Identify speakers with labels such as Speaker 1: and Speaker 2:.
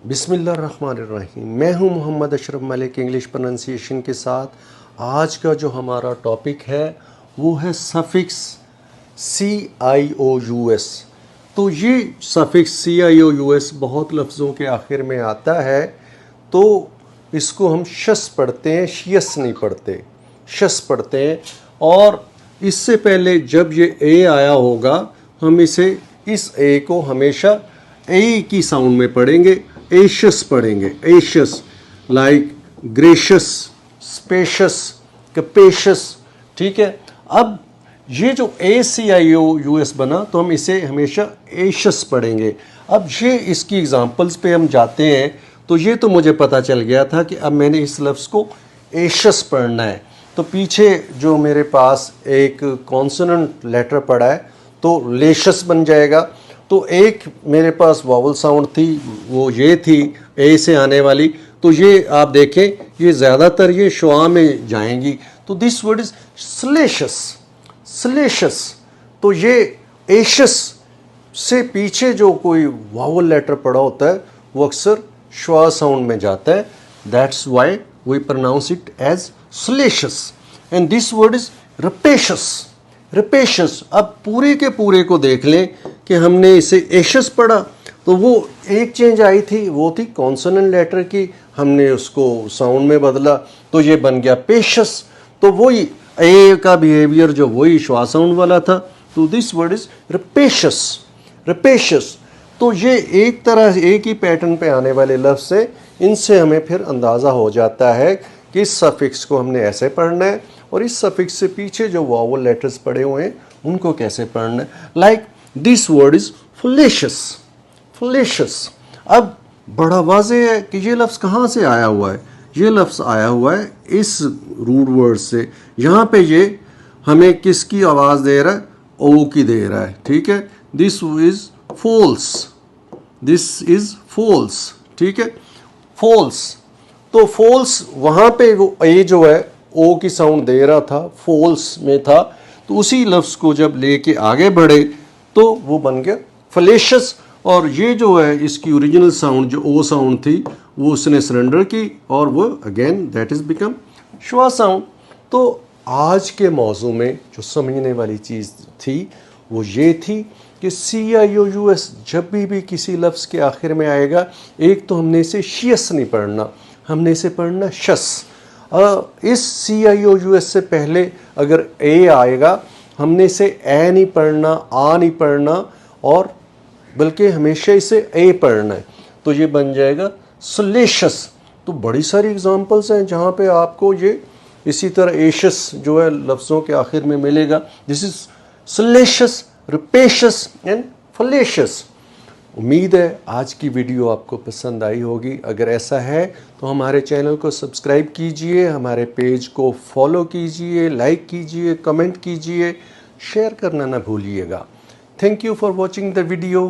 Speaker 1: बिस्मिल्लाहिर्रहमानिर्रहीम। मैं हूं मोहम्मद अशरफ मलिक इंग्लिश प्रोनंसिएशन के साथ। आज का जो हमारा टॉपिक है वो है सफिक्स CIOUS। तो ये सफिक्स CIOUS बहुत लफ्ज़ों के आखिर में आता है, तो इसको हम शस पढ़ते हैं, शियस नहीं पढ़ते, शस पढ़ते हैं। और इससे पहले जब ये ए आया होगा हम इस ए को हमेशा ए की साउंड में पढ़ेंगे, एशियस पढ़ेंगे, एशियस, लाइक ग्रेशियस, स्पेशियस, कैपेशियस। ठीक है, अब ये जो ACIOUS बना तो हम इसे हमेशा एशियस पढ़ेंगे। अब ये इसकी एग्जांपल्स पे हम जाते हैं तो ये तो मुझे पता चल गया था कि अब मैंने इस लफ्ज़ को एशियस पढ़ना है। तो पीछे जो मेरे पास एक कॉन्सोनेंट लेटर पड़ा है तो लेशियस बन जाएगा। तो एक मेरे पास वावल साउंड थी, वो ये थी ए से आने वाली, तो ये आप देखें ये ज़्यादातर ये शुआ में जाएंगी। तो दिस वर्ड इज स्लेशस, स्लेशस। तो ये एशियस से पीछे जो कोई वावल लेटर पड़ा होता है वो अक्सर शुआ साउंड में जाता है। That's why we pronounce it as salacious. And this word is rapacious, rapacious. अब पूरे के पूरे को देख लें कि हमने इसे एशियस पढ़ा तो वो एक चेंज आई थी, वो थी कॉन्सोनेंट लेटर की, हमने उसको साउंड में बदला तो ये बन गया पेशस। तो वही ए का बिहेवियर जो वही श्वा साउंड वाला था। तो दिस वर्ड इज रपेशस, रपेशस। तो ये एक तरह एक ही पैटर्न पे आने वाले लफ्ज़ से, इनसे हमें फिर अंदाज़ा हो जाता है कि इस सफिक्स को हमने ऐसे पढ़ना है और इस सफिक्स से पीछे जो वावल लेटर्स पड़े हुए हैं उनको कैसे पढ़ना है। Like this word is fallacious, fallacious. अब बड़ा वाज़ेह है कि ये लफ्ज़ कहाँ से आया हुआ है। ये लफ्ज़ आया हुआ है इस रूट वर्ड से। यहाँ पे ये हमें किसकी आवाज़ दे रहा है, ओ की दे रहा है। ठीक है, this is false, this is false. ठीक है, फॉल्स। तो फॉल्स वहाँ पे वो ए जो है ओ की साउंड दे रहा था, फॉल्स में था। तो उसी लफ्ज़ को जब लेके आगे बढ़े तो वो बन गया फलेशियस। और ये जो है इसकी ओरिजिनल साउंड जो ओ साउंड थी वो उसने सरेंडर की और वो again that is become schwa sound. तो आज के मौजू में जो समझने वाली चीज़ थी वो ये थी कि CIOUS जब भी किसी लफ्ज़ के आखिर में आएगा, एक तो हमने इसे शियस नहीं पढ़ना, हमने इसे पढ़ना शस। इस CIOUS से पहले अगर ए आएगा हमने इसे ए नहीं पढ़ना, आ नहीं पढ़ना, और बल्कि हमेशा इसे ए पढ़ना है। तो ये बन जाएगा स्लेशस। तो बड़ी सारी एग्जांपल्स हैं जहाँ पे आपको ये इसी तरह एशियस जो है लफ्ज़ों के आखिर में मिलेगा। This is salacious, rapacious and fallacious. उम्मीद है आज की वीडियो आपको पसंद आई होगी। अगर ऐसा है तो हमारे चैनल को सब्सक्राइब कीजिए, हमारे पेज को फॉलो कीजिए, लाइक कीजिए, कमेंट कीजिए, शेयर करना ना भूलिएगा। Thank you for watching the video.